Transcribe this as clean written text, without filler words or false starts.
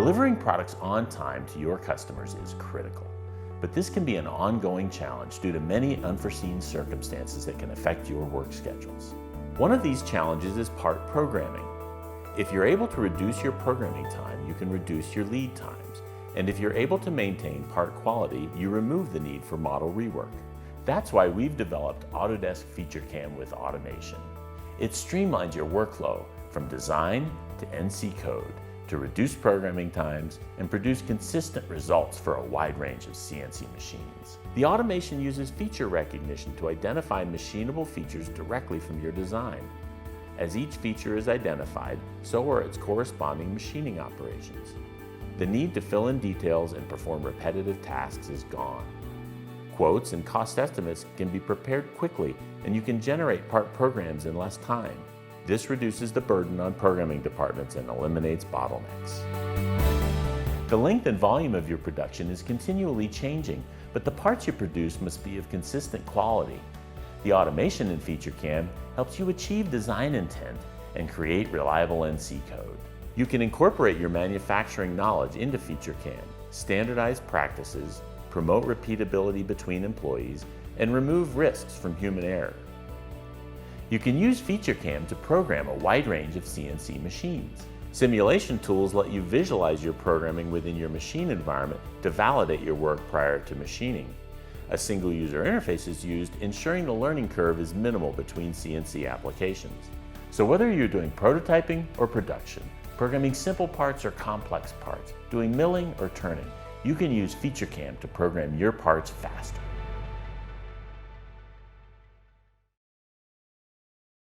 Delivering products on time to your customers is critical, but this can be an ongoing challenge due to many unforeseen circumstances that can affect your work schedules. One of these challenges is part programming. If you're able to reduce your programming time, you can reduce your lead times. And if you're able to maintain part quality, you remove the need for model rework. That's why we've developed Autodesk FeatureCAM with automation. It streamlines your workflow from design to NC code to reduce programming times and produce consistent results for a wide range of CNC machines. The automation uses feature recognition to identify machinable features directly from your design. As each feature is identified, so are its corresponding machining operations. The need to fill in details and perform repetitive tasks is gone. Quotes and cost estimates can be prepared quickly, and you can generate part programs in less time. This reduces the burden on programming departments and eliminates bottlenecks. The length and volume of your production is continually changing, but the parts you produce must be of consistent quality. The automation in FeatureCAM helps you achieve design intent and create reliable NC code. You can incorporate your manufacturing knowledge into FeatureCAM, standardize practices, promote repeatability between employees, and remove risks from human error. You can use FeatureCAM to program a wide range of CNC machines. Simulation tools let you visualize your programming within your machine environment to validate your work prior to machining. A single user interface is used, ensuring the learning curve is minimal between CNC applications. So whether you're doing prototyping or production, programming simple parts or complex parts, doing milling or turning, you can use FeatureCAM to program your parts faster.